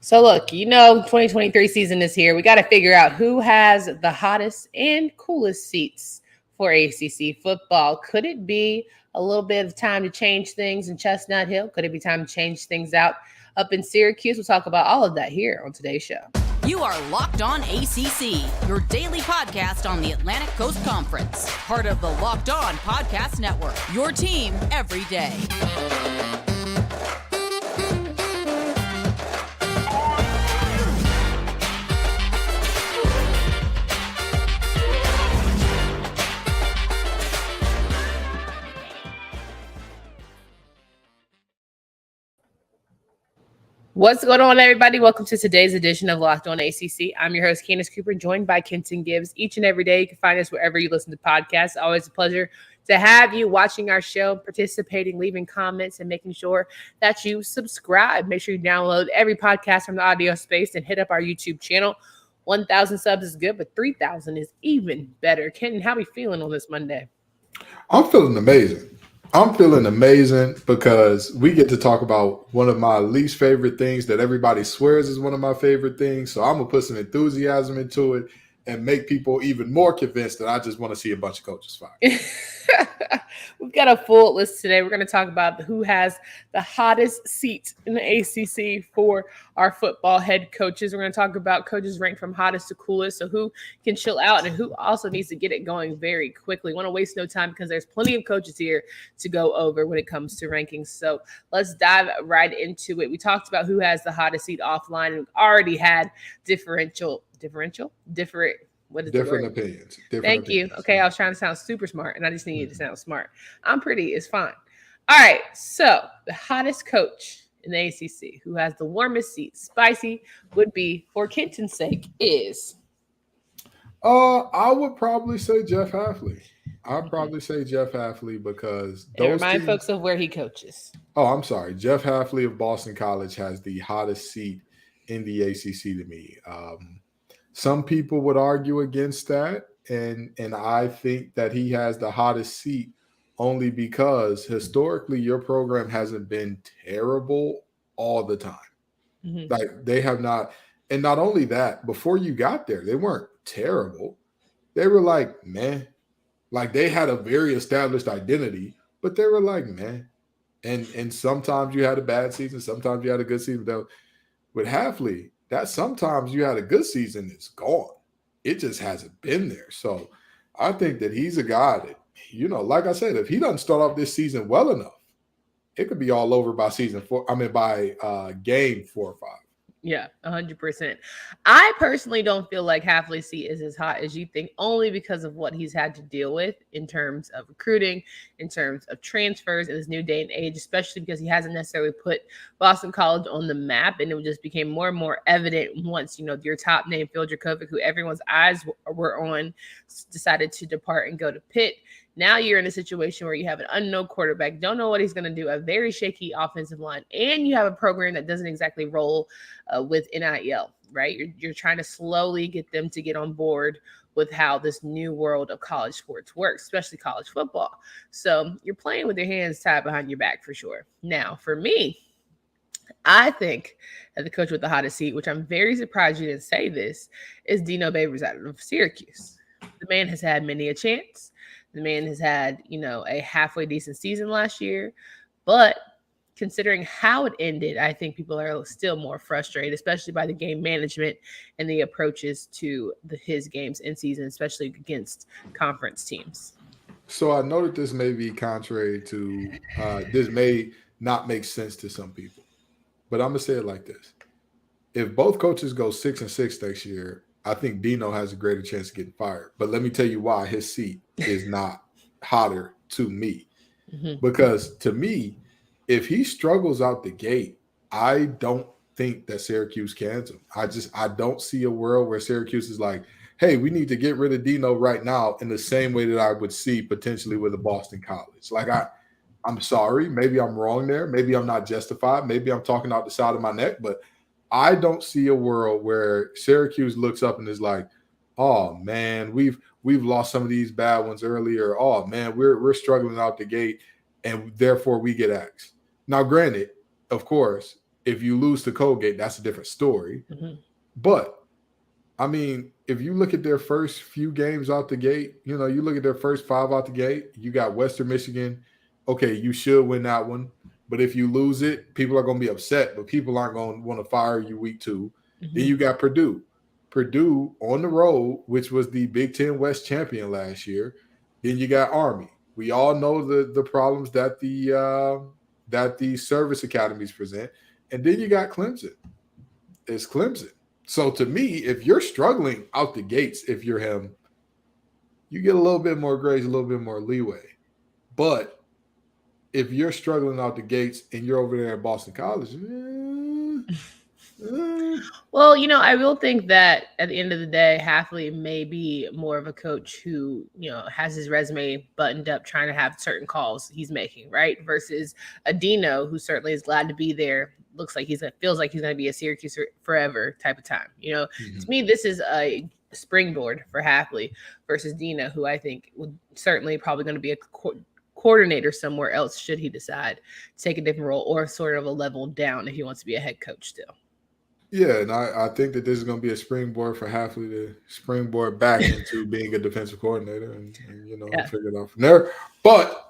So look, 2023 season is here. We got to figure out who has the hottest and coolest seats for ACC football. Could it be a little bit of time to change things in Chestnut Hill? Could it be time to change things out up in Syracuse? We'll talk about all of that here on today's show. You are Locked On ACC, your daily podcast on the Atlantic Coast Conference. Part of the Locked On Podcast Network, your team every day. What's going on, everybody? Welcome to today's edition of Locked On ACC. I'm your host, Candace Cooper, joined by Kenton Gibbs. Each and every day, you can find us wherever you listen to podcasts. Always a pleasure to have you watching our show, participating, leaving comments, and making sure that you subscribe. Make sure you download every podcast from the audio space and hit up our YouTube channel. 1,000 subs is good, but 3,000 is even better. Kenton, how are we feeling on this Monday? I'm feeling amazing. Because we get to talk about one of my least favorite things that everybody swears is one of my favorite things. So I'm going to put some enthusiasm into it and make people even more convinced that I just want to see a bunch of coaches fired. We've got a full list today. We're going to talk about who has the hottest seat in the ACC for our football head coaches. We're going to talk about coaches ranked from hottest to coolest, so who can chill out and who also needs to get it going very quickly. Want to waste no time because there's plenty of coaches here to go over when it comes to rankings. So let's dive right into it. We talked about who has the hottest seat offline, and we've already had different opinions. Thank you. Okay, I was trying to sound super smart, and I just needed to sound smart. I'm pretty. It's fine. All right, so the hottest coach in the ACC who has the warmest seat, spicy, would be, for Kenton's sake, is? I would probably say Jeff Hafley. Because remind folks of where he coaches. Oh, I'm sorry. Jeff Hafley of Boston College has the hottest seat in the ACC to me. Some people would argue against that, and I think that he has the hottest seat only because historically your program hasn't been terrible all the time. Mm-hmm. Like they have not, and not only that, before you got there, they weren't terrible. They were like, meh. Like they had a very established identity, but they were like, meh. And sometimes you had a bad season, sometimes you had a good season. Though with Hafley, that sometimes you had a good season, it's gone. It just hasn't been there. So I think that he's a guy that, like I said, if he doesn't start off this season well enough, it could be all over by game 4 or 5. Yeah, 100%. I personally don't feel like Hafley's seat is as hot as you think, only because of what he's had to deal with in terms of recruiting, in terms of transfers in this new day and age, especially because he hasn't necessarily put Boston College on the map. And it just became more and more evident once, your top name, Phil Dracovic, who everyone's eyes were on, decided to depart and go to Pitt. Now you're in a situation where you have an unknown quarterback, don't know what he's going to do, a very shaky offensive line, and you have a program that doesn't exactly roll with NIL, right? You're trying to slowly get them to get on board with how this new world of college sports works, especially college football. So you're playing with your hands tied behind your back for sure. Now, for me, I think that the coach with the hottest seat, which I'm very surprised you didn't say this, is Dino Babers out of Syracuse. The man has had many a chance. The man has had, a halfway decent season last year. But considering how it ended, I think people are still more frustrated, especially by the game management and the approaches to his games in season, especially against conference teams. So I know that this may be contrary to, this may not make sense to some people. But I'm going to say it like this. If both coaches go 6-6 next year, I think Dino has a greater chance of getting fired. But let me tell you why his seat is not hotter to me. Mm-hmm. Because to me, if he struggles out the gate, I don't think that Syracuse cans him. I don't see a world where Syracuse is like, hey, we need to get rid of Dino right now in the same way that I would see potentially with a Boston College. Like I'm sorry, maybe I'm wrong there. Maybe I'm not justified. Maybe I'm talking out the side of my neck, but I don't see a world where Syracuse looks up and is like, oh man, we've lost some of these bad ones earlier. Oh man, we're struggling out the gate, and therefore we get axed. Now, granted, of course, If you lose to Colgate, that's a different story. Mhm. But I mean, if you look at their first few games out the gate, you look at their first 5 out the gate, you got Western Michigan. Okay, you should win that one. But if you lose it, people are going to be upset, but people aren't going to want to fire you week 2. Then you got Purdue. Purdue on the road, which was the Big Ten West champion last year. Then you got Army. We all know the problems that the service academies present. And then you got Clemson. It's Clemson. So to me, if you're struggling out the gates, if you're him, you get a little bit more grace, a little bit more leeway. But if you're struggling out the gates and you're over there at Boston College, Well, I will think that at the end of the day, Hafley may be more of a coach who, has his resume buttoned up, trying to have certain calls he's making, right? Versus a Dino, who certainly is glad to be there. Feels like he's going to be a Syracuse forever type of time. To me, this is a springboard for Hafley versus Dino, who I think would certainly probably going to be a coordinator somewhere else should he decide to take a different role, or sort of a level down if he wants to be a head coach still. Yeah, and I think that this is going to be a springboard for Hafley to springboard back into being a defensive coordinator and figure it out from there. But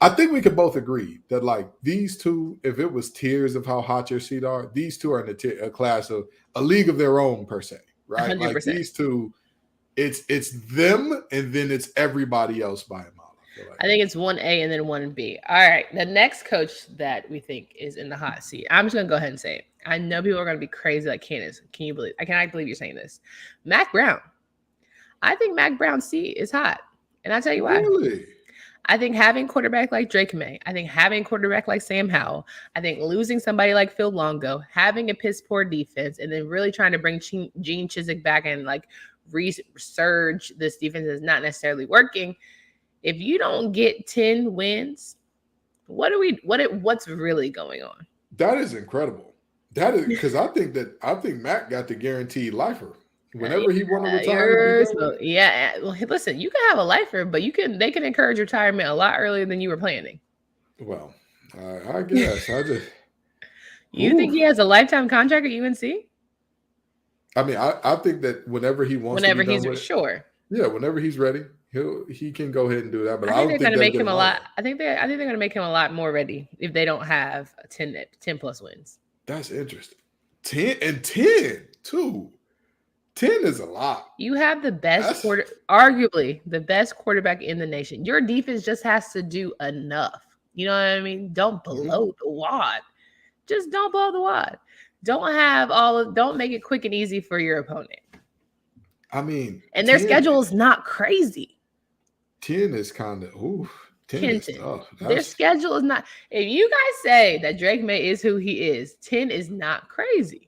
I think we could both agree that like these two, if it was tiers of how hot your seat are, these two are in a class of a league of their own per se, right? 100%. Like these two, it's them and then it's everybody else by a mile. I think it's 1A and then 1B. All right. The next coach that we think is in the hot seat, I'm just going to go ahead and say it. I know people are going to be crazy like Candace. I cannot believe you're saying this. Mac Brown. I think Mac Brown's seat is hot. And I'll tell you why. Really? I think having quarterback like Drake May, I think having quarterback like Sam Howell, I think losing somebody like Phil Longo, having a piss poor defense, and then really trying to bring Gene Chizik back and like resurge this defense is not necessarily working. If you don't get 10 wins, what's really going on? That is incredible. That is because I think Mac got the guaranteed lifer. Whenever he want to retire. Well, listen, you can have a lifer, but they can encourage retirement a lot earlier than you were planning. Well, I guess You think he has a lifetime contract at UNC? I mean, I think that whenever he wants, whenever he's sure. Yeah, whenever he's ready, he can go ahead and do that. But I think they're going to make him a lot. I think they're going to make him a lot more ready if they don't have 10 plus wins. That's interesting. 10 too. 10 is a lot. You have the best arguably the best quarterback in the nation. Your defense just has to do enough. You know what I mean? Don't blow the wad. Just don't blow the wad. Don't make it quick and easy for your opponent. I mean, and their schedule is not crazy. 10 is kind of 10 is tough. Their schedule is not. If you guys say that Drake May is who he is, 10 is not crazy.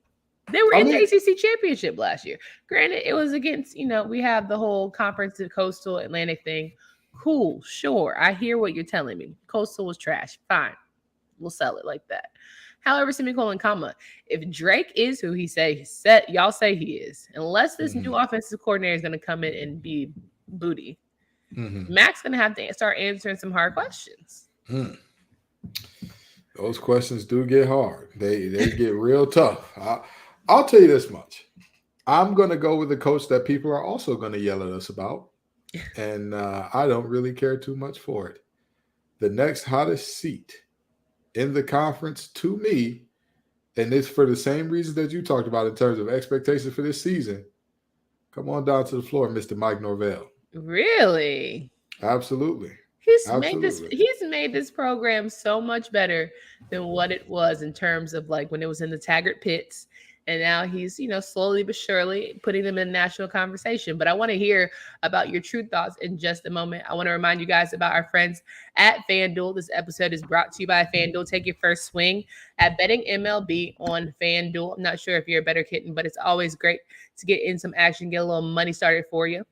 They were in the ACC championship last year. Granted, it was against, we have the whole conference of Coastal Atlantic thing. Cool, sure. I hear what you're telling me. Coastal was trash. Fine. We'll sell it like that. However, semicolon, comma, if Drake is who y'all say he is, unless this new offensive coordinator is going to come in and be booty, Mac's going to have to start answering some hard questions. Those questions do get hard. They get real tough. I'll tell you this much. I'm going to go with the coach that people are also going to yell at us about, and I don't really care too much for it. The next hottest seat in the conference to me, and it's for the same reasons that you talked about in terms of expectations for this season. Come on down to the floor, Mr. Mike Norvell. Really? Absolutely. He's made this program so much better than what it was in terms of like when it was in the Taggart pits. And now he's, slowly but surely putting them in national conversation. But I want to hear about your true thoughts in just a moment. I want to remind you guys about our friends at FanDuel. This episode is brought to you by FanDuel. Take your first swing at betting MLB on FanDuel. I'm not sure if you're a better kitten, but it's always great to get in some action, get a little money started for you.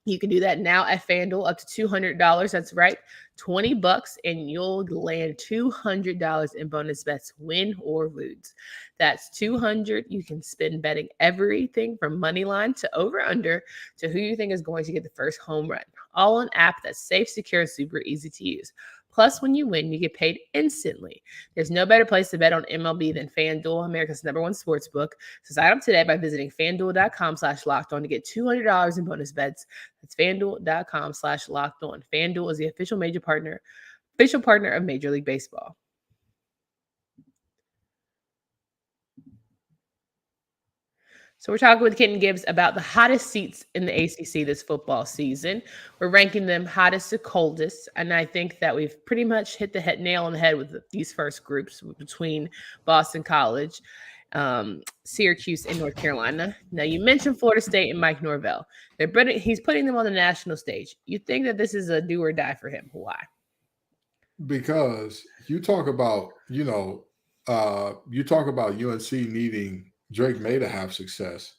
You can do that now at FanDuel up to $200. That's right, $20, and you'll land $200 in bonus bets, win or lose. That's $200 you can spend betting everything from money line to over under to who you think is going to get the first home run. All on an app that's safe, secure, and super easy to use. Plus, when you win, you get paid instantly. There's no better place to bet on MLB than FanDuel, America's #1 sportsbook. So sign up today by visiting FanDuel.com/lockedon to get $200 in bonus bets. That's FanDuel.com/lockedon. FanDuel is the official partner of Major League Baseball. So we're talking with Kenton Gibbs about the hottest seats in the ACC this football season. We're ranking them hottest to coldest, and I think that we've pretty much hit the nail on the head with these first groups between Boston College, Syracuse, and North Carolina. Now, you mentioned Florida State and Mike Norvell. He's putting them on the national stage. You think that this is a do or die for him? Why? Because you talk about, UNC needing Drake May to have success.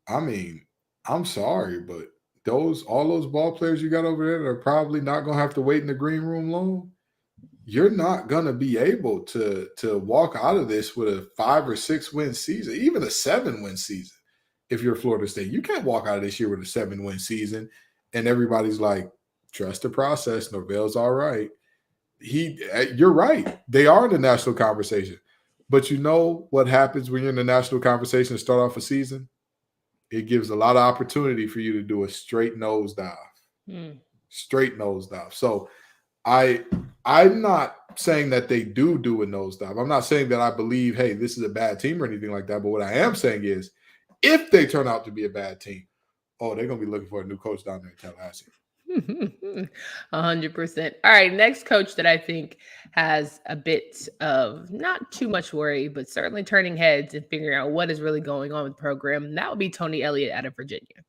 I mean, I'm sorry, but all those ball players you got over there that are probably not going to have to wait in the green room long, you're not going to be able to walk out of this with a 5 or 6 win season, even a 7-win season. If you're Florida State, you can't walk out of this year with a 7-win season and everybody's like, trust the process. Norvell's all right. You're right. They are in the national conversation. But you know what happens when you're in the national conversation to start off a season? It gives a lot of opportunity for you to do a straight nosedive. Straight nosedive. So I'm not saying that they do a nosedive. I'm not saying that I believe, hey, this is a bad team or anything like that. But what I am saying is if they turn out to be a bad team, they're going to be looking for a new coach down there in Tallahassee. 100%. All right, next coach that I think has a bit of not too much worry, but certainly turning heads and figuring out what is really going on with the program, that would be Tony Elliott out of Virginia.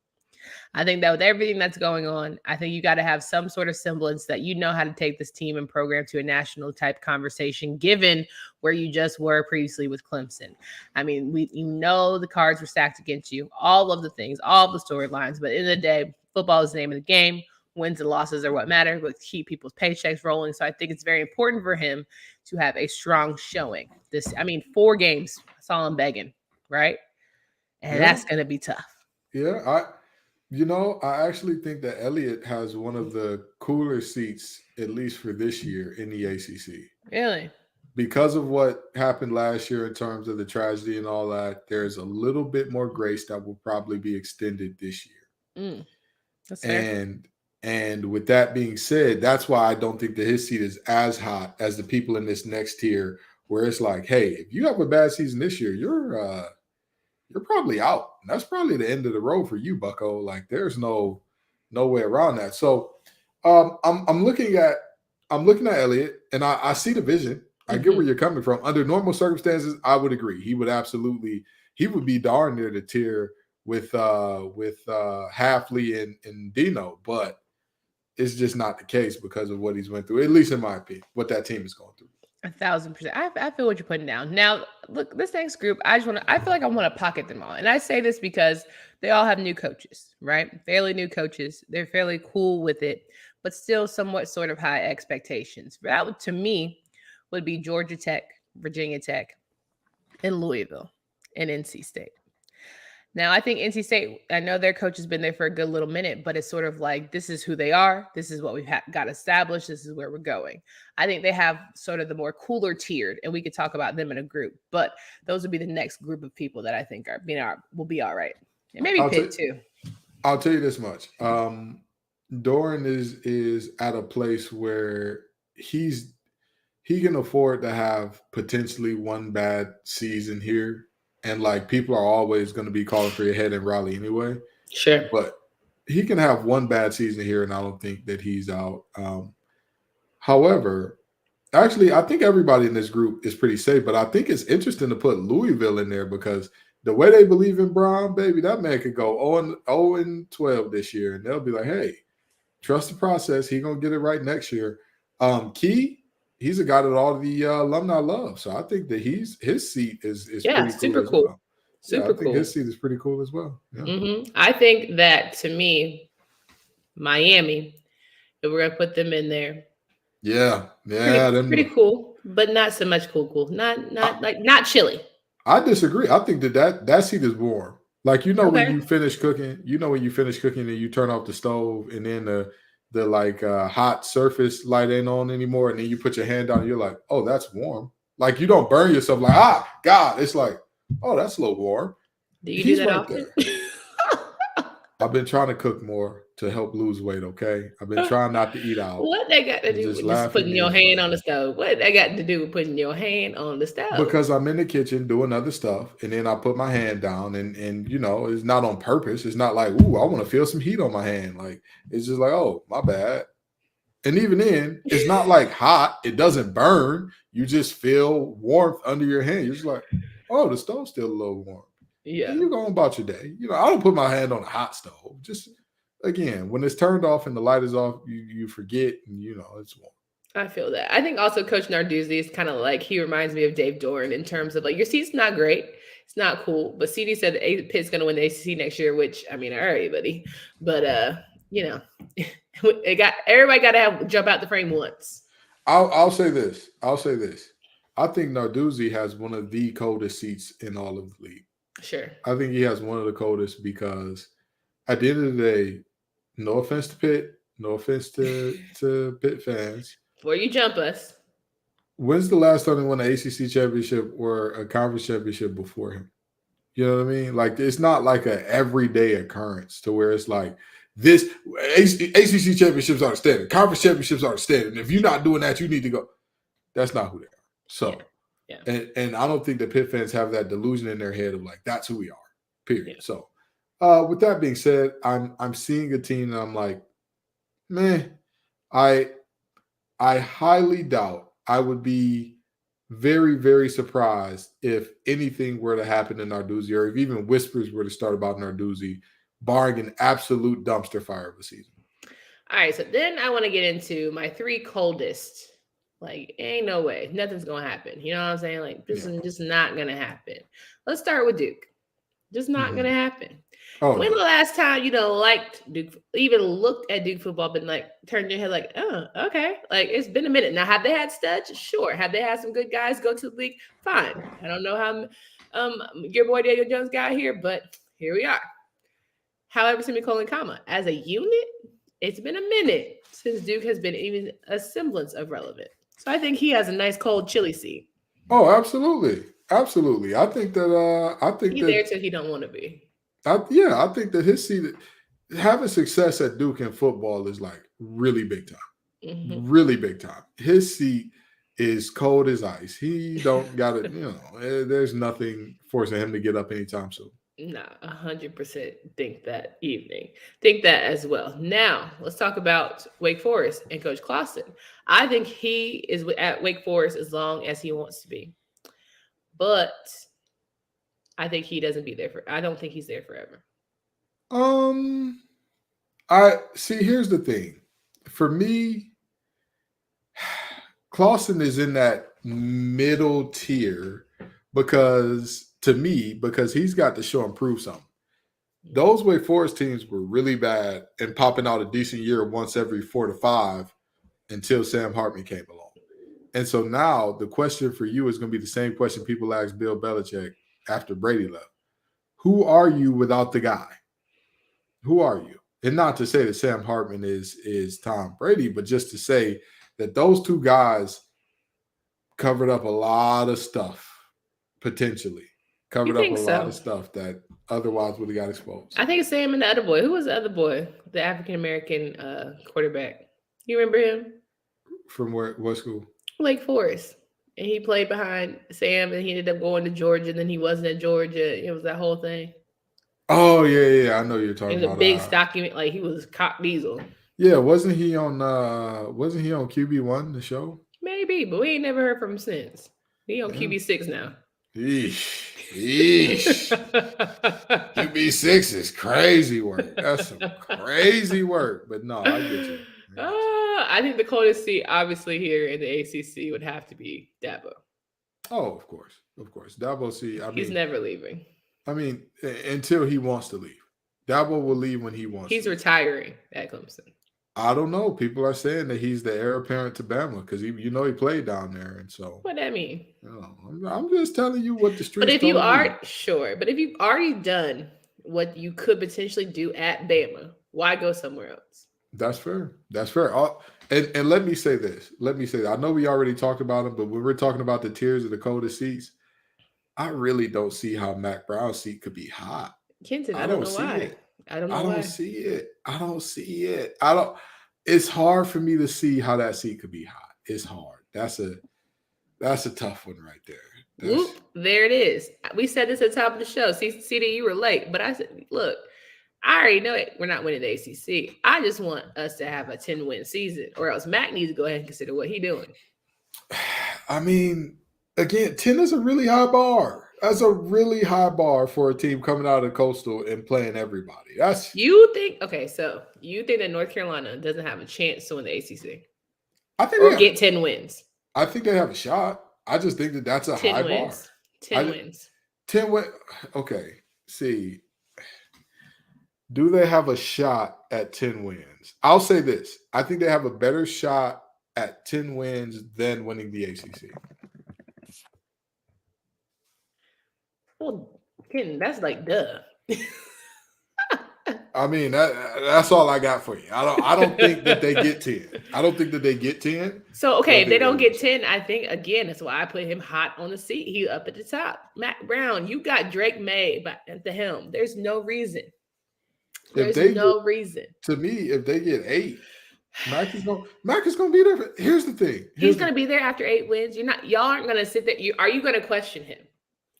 I think that with everything that's going on, I think you got to have some sort of semblance that you know how to take this team and program to a national type conversation, given where you just were previously with Clemson. I mean, the cards were stacked against you, all of the things, all of the storylines, but in the day, football is the name of the game. Wins and losses are what matter, but keep people's paychecks rolling. So I think it's very important for him to have a strong showing. 4 games, that's all I'm begging, right? And that's going to be tough. Yeah, I actually think that Elliott has one of the cooler seats, at least for this year, in the ACC. Really? Because of what happened last year in terms of the tragedy and all that, there's a little bit more grace that will probably be extended this year. That's fair. And with that being said, that's why I don't think that his seat is as hot as the people in this next tier, where it's like, hey, if you have a bad season this year, you're probably out. And that's probably the end of the road for you, Bucko. Like, there's no way around that. So I'm looking at Elliott, and I see the vision. I get where you're coming from. Under normal circumstances, I would agree. He would be darn near the tier with Hafley and Dino, but it's just not the case because of what he's went through, at least in my opinion, what that team is going through. 1,000%. I feel what you're putting down. Now, look, this next group, I feel like I want to pocket them all. And I say this because they all have new coaches, right? Fairly new coaches. They're fairly cool with it, but still somewhat sort of high expectations. That, to me, would be Georgia Tech, Virginia Tech, and Louisville, and NC State. Now, I think NC State, I know their coach has been there for a good little minute, but it's sort of like, this is who they are. This is what we've got established. This is where we're going. I think they have sort of the more cooler tiered, and we could talk about them in a group, but those would be the next group of people that I think will be all right. And maybe Pitt too. I'll tell you this much. Doran is at a place where he can afford to have potentially one bad season here. And like, people are always going to be calling for your head in Raleigh anyway. Sure. But he can have one bad season here, and I don't think that he's out. However, actually, I think everybody in this group is pretty safe, but I think it's interesting to put Louisville in there because the way they believe in Brown, baby, that man could go 0-12 this year, and they'll be like, hey, trust the process. He's going to get it right next year. Key, he's a guy that all the alumni love. So I think that his seat is pretty cool. Super cool. Well. I think his seat is pretty cool as well. Yeah. I think that, to me, Miami, if we're going to put them in there. Yeah. Pretty cool, but not so much cool. Not chilly. I disagree. I think that seat is warm. Like, when you finish cooking, and you turn off the stove, and then hot surface light ain't on anymore, and then you put your hand down, and you're like, oh, that's warm. Like you don't burn yourself like, God, it's like, oh, that's a little warm. Do you do that often? I've been trying to cook more to help lose weight, okay? I've been trying not to eat out. What they got to do with just putting your hand on the stove? What they got to do with putting your hand on the stove? Because I'm in the kitchen doing other stuff, and then I put my hand down, and it's not on purpose. It's not like, ooh, I want to feel some heat on my hand. Like, it's just like, oh, my bad. And even then, it's not like hot. It doesn't burn. You just feel warmth under your hand. You're just like, oh, the stove's still a little warm. Yeah. And you're going about your day. I don't put my hand on a hot stove. Just, again, when it's turned off and the light is off, you forget, and, it's warm. I feel that. I think also Coach Narduzzi is kind of like, he reminds me of Dave Doran in terms of like, your seat's not great. It's not cool. But CD said Pitt's going to win the ACC next year, which, I mean, all right, buddy. But, everybody got to jump out the frame once. I'll say this. I think Narduzzi has one of the coldest seats in all of the league. Sure. I think he has one of the coldest because at the end of the day, no offense to Pitt, no offense to Pitt fans. Before you jump us. When's the last time they won an ACC championship or a conference championship before him? You know what I mean? Like, it's not like an everyday occurrence to where it's like, this ACC championships are the standard. Conference championships are the standard. And if you're not doing that, you need to go. That's not who they are. So, yeah. And I don't think the Pitt fans have that delusion in their head of like, that's who we are, period. Yeah. So, with that being said, I'm seeing a team that I'm like, man, I highly doubt. I would be very, very surprised if anything were to happen in Narduzzi, or if even whispers were to start about Narduzzi, barring an absolute dumpster fire of a season. All right, so then I want to get into my 3 coldest. Like, ain't no way. Nothing's going to happen. You know what I'm saying? Like, this is just not going to happen. Let's start with Duke. Just not going to happen. Oh, when the last time you liked Duke, even looked at Duke football, but like turned your head like, oh, okay. Like, it's been a minute. Now, have they had studs? Sure. Have they had some good guys go to the league? Fine. I don't know how your boy Daniel Jones got here, but here we are. However, semicolon, comma, as a unit, it's been a minute since Duke has been even a semblance of relevant. So I think he has a nice cold chili seat. Oh, absolutely. Absolutely. I think he's there till he don't want to be. I think that his seat, having success at Duke in football is like really big time. Mm-hmm. Really big time. His seat is cold as ice. He don't got it, there's nothing forcing him to get up anytime soon. Nah, 100% think that as well. Now, let's talk about Wake Forest and Coach Clawson. I think he is at Wake Forest as long as he wants to be. But I think he doesn't be there I don't think he's there forever. Here's the thing. For me, Clawson is in that middle tier because he's got to show and prove something. Those Wake Forest teams were really bad and popping out a decent year once every 4 to 5 until Sam Hartman came along. And so now the question for you is going to be the same question people asked Bill Belichick after Brady left. Who are you without the guy? Who are you? And not to say that Sam Hartman is Tom Brady, but just to say that those two guys covered up a lot of stuff, potentially. Covered up a lot of stuff that otherwise would have got exposed. I think it's Sam and the other boy. Who was the other boy? The African-American quarterback. You remember him? From what school? Wake Forest. And he played behind Sam, and he ended up going to Georgia, and then he wasn't at Georgia. It was that whole thing. Oh, yeah. I know you're talking about. It was a big stocky, like he was cock diesel. Yeah, wasn't he on QB1, the show? Maybe, but we ain't never heard from him since. He on QB6 now. Yeesh. QB6 is crazy work. That's some crazy work. But no, I get you. I think the coldest seat, obviously, here in the ACC would have to be Dabo. Oh, of course. Dabo, he's never leaving. I mean, until he wants to leave. Dabo will leave when he wants to. He's retiring at Clemson. I don't know. People are saying that he's the heir apparent to Bama because he played down there, and so. What that mean? I'm just telling you what the streets. But if you are sure, but if you've already done what you could potentially do at Bama, why go somewhere else? That's fair. That's fair. And let me say this. I know we already talked about him, but when we're talking about the tiers of the coldest seats, I really don't see how Mac Brown's seat could be hot. Kenton, I I don't don't know see why. it. I don't know I don't why. see it. I don't see it. I don't. It's hard for me to see how that seat could be hot. It's hard. That's a tough one right there. Whoop, there it is. We said this at the top of the show. See that you were late, but I said, look, I already know it. We're not winning the ACC. I just want us to have a 10-win season, or else Mac needs to go ahead and consider what he's doing. I mean, again, 10 is a really high bar. That's a really high bar for a team coming out of Coastal and playing everybody. You think that North Carolina doesn't have a chance to win the ACC? I think or get 10 wins. I think they have a shot. I just think that that's a high bar. 10 wins. 10 wins. Okay. See, do they have a shot at 10 wins? I'll say this. I think they have a better shot at 10 wins than winning the ACC. Well, Ken, that's like duh. I mean, that's all I got for you. I don't think that they get 10. I don't think that they get 10. So, okay, if they don't get 10, I think, again, that's why I put him hot on the seat. He up at the top. Mac Brown, you got Drake May at the helm. There's no reason. Reason. To me, if they get 8, Mac is gonna be there. Here's the thing. He's gonna be there after 8 wins. Y'all aren't gonna sit there. Are you gonna question him?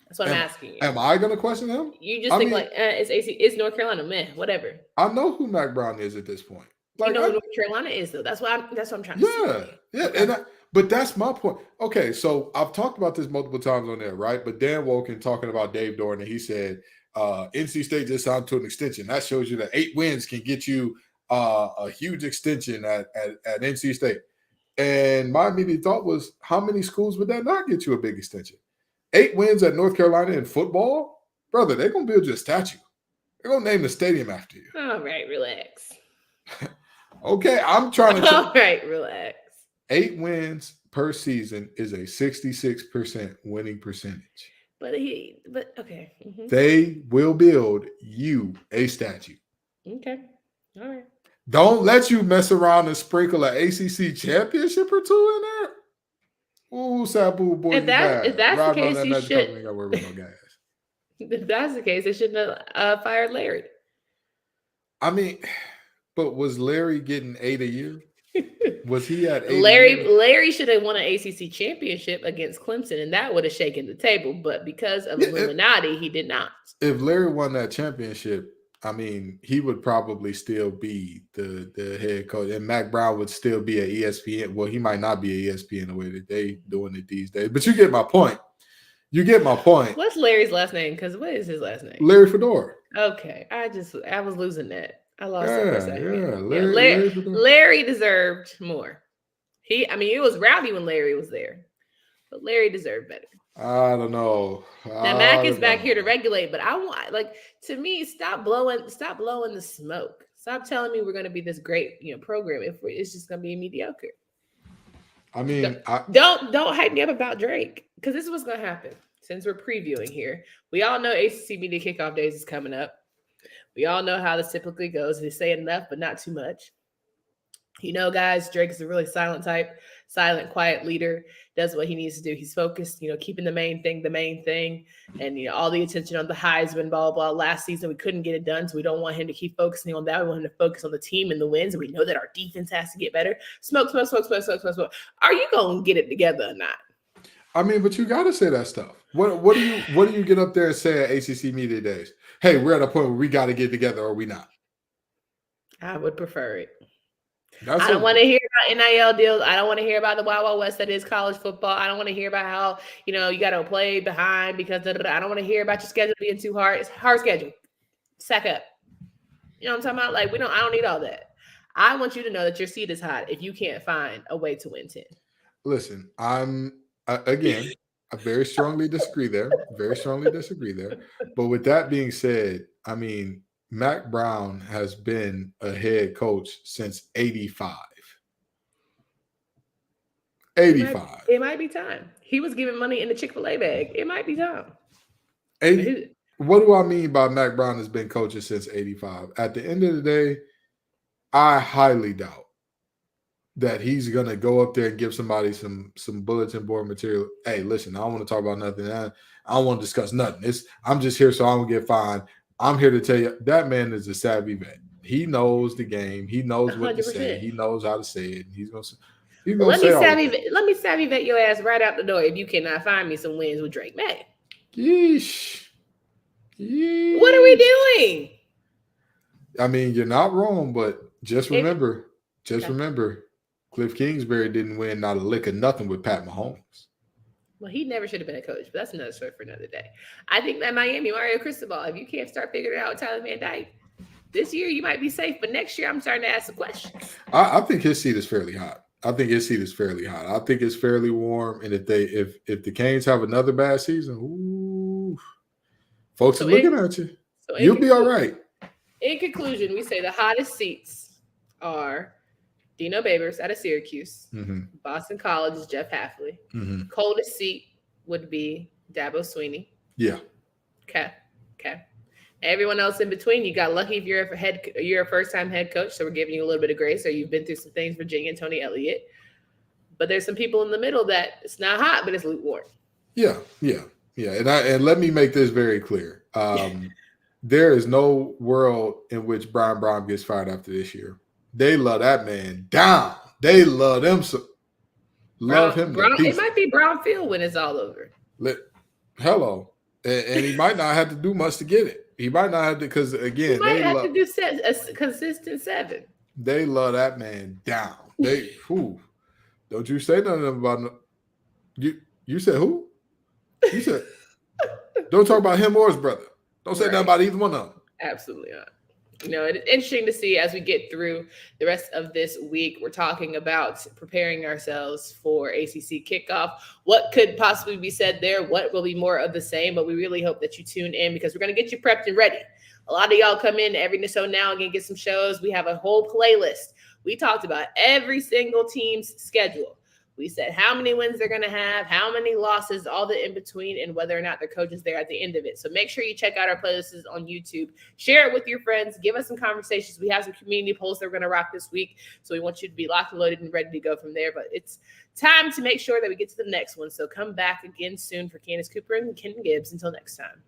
That's what I'm asking you. Am I gonna question him? You just think it's North Carolina, man, whatever. I know who Mac Brown is at this point. Like, who North Carolina is though. That's what I'm trying to say. Yeah, but that's my point. Okay, so I've talked about this multiple times on there, right? But Dan Woken talking about Dave Dorn, and he said NC State just signed to an extension. That shows you that 8 wins can get you a huge extension at NC State. And my immediate thought was, how many schools would that not get you a big extension? 8 wins at North Carolina in football? Brother, they're going to build you a statue. They're going to name the stadium after you. All right, relax. Okay, I'm trying to... All right, relax. 8 wins per season is a 66% winning percentage. But okay. Mm-hmm. They will build you a statue. Okay. All right. Don't let you mess around and sprinkle an ACC championship or 2 in there. Ooh, Sabu boy, if that's the case, you should. If that's the case, they shouldn't have fired Larry. I mean, but was Larry getting 8 a year? Was he at 8? Larry should have won an ACC championship against Clemson, and that would have shaken the table. But because of Illuminati, he did not. If Larry won that championship, I mean, he would probably still be the head coach, and Mac Brown would still be at ESPN. Well, he might not be at ESPN the way that they doing it these days. But you get my point. What's Larry's last name? Because what is his last name? Larry Fedora. Okay, I was losing that. I lost it for a second. Larry deserved more. It was rowdy when Larry was there, but Larry deserved better. I don't know. Now Mac is back here to regulate, but I want, to me, stop blowing the smoke. Stop telling me we're going to be this great, program if it's just going to be mediocre. I mean, don't hype me up about Drake, because this is what's going to happen. Since we're previewing here, we all know ACC Media Kickoff Days is coming up. We all know how this typically goes. They say enough, but not too much. Guys, Drake is a really silent type, quiet leader, does what he needs to do. He's focused, keeping the main thing, and, all the attention on the Heisman, blah, blah, blah. Last season, we couldn't get it done, so we don't want him to keep focusing on that. We want him to focus on the team and the wins, and we know that our defense has to get better. Smoke. Are you going to get it together or not? I mean, but you got to say that stuff. What do you get up there and say at ACC Media Days? Hey, we're at a point where we got to get together, or are we not? I would prefer it. I don't want to hear about NIL deals. I don't want to hear about the Wild Wild West that is college football. I don't want to hear about how, you got to play behind because I don't want to hear about your schedule being too hard. It's a hard schedule. Sack up. You know what I'm talking about? I don't need all that. I want you to know that your seat is hot if you can't find a way to win 10. Listen, I very strongly disagree there. But with that being said, I mean, Mac Brown has been a head coach since 85. 85. It might be time. He was giving money in the Chick-fil-A bag. It might be time. What do I mean by Mac Brown has been coaching since 85? At the end of the day, I highly doubt that he's gonna go up there and give somebody some bulletin board material. Hey, listen, I don't want to talk about nothing. I don't want to discuss nothing. I'm just here so I don't get fined. I'm here to tell you that man is a savvy vet. He knows the game. He knows what to say. He knows how to say it. He's gonna say let me savvy vet your ass right out the door if you cannot find me some wins with Drake May. Yeesh. What are we doing? I mean, you're not wrong, but just remember, Cliff Kingsbury didn't win not a lick of nothing with Pat Mahomes. Well, he never should have been a coach, but that's another story for another day. I think that Miami, Mario Cristobal, if you can't start figuring it out with Tyler Van Dyke, this year you might be safe, but next year I'm starting to ask the questions. I think his seat is fairly hot. I think it's fairly warm, and if the Canes have another bad season, ooh, folks are looking at you. You'll be all right. In conclusion, we say the hottest seats are Dino Babers out of Syracuse, Boston College's Jeff Hafley. Coldest seat would be Dabo Sweeney. Yeah. Okay. Everyone else in between, you got lucky if you're a first-time head coach, so we're giving you a little bit of grace, or you've been through some things, Virginia and Tony Elliott. But there's some people in the middle that it's not hot, but it's lukewarm. Yeah. And let me make this very clear. There is no world in which Brian Brown gets fired after this year. They love that man down. They love him. Love him. It might be Brownfield when it's all over. Hello. And he might not have to do much to get it. He might not have to, because again, they have to do a consistent 7. They love that man down. Don't you say nothing about you said who? You said don't talk about him or his brother. Don't say nothing about either one of them. Absolutely not. It's interesting to see as we get through the rest of this week. We're talking about preparing ourselves for ACC kickoff. What could possibly be said there? What will be more of the same? But we really hope that you tune in because we're going to get you prepped and ready. A lot of y'all come in every so now and again, get some shows. We have a whole playlist. We talked about every single team's schedule. We said how many wins they're going to have, how many losses, all the in between, and whether or not their coach is there at the end of it. So make sure you check out our playlists on YouTube. Share it with your friends. Give us some conversations. We have some community polls that we're going to rock this week. So we want you to be locked and loaded and ready to go from there. But it's time to make sure that we get to the next one. So come back again soon for Candace Cooper and Ken Gibbs. Until next time.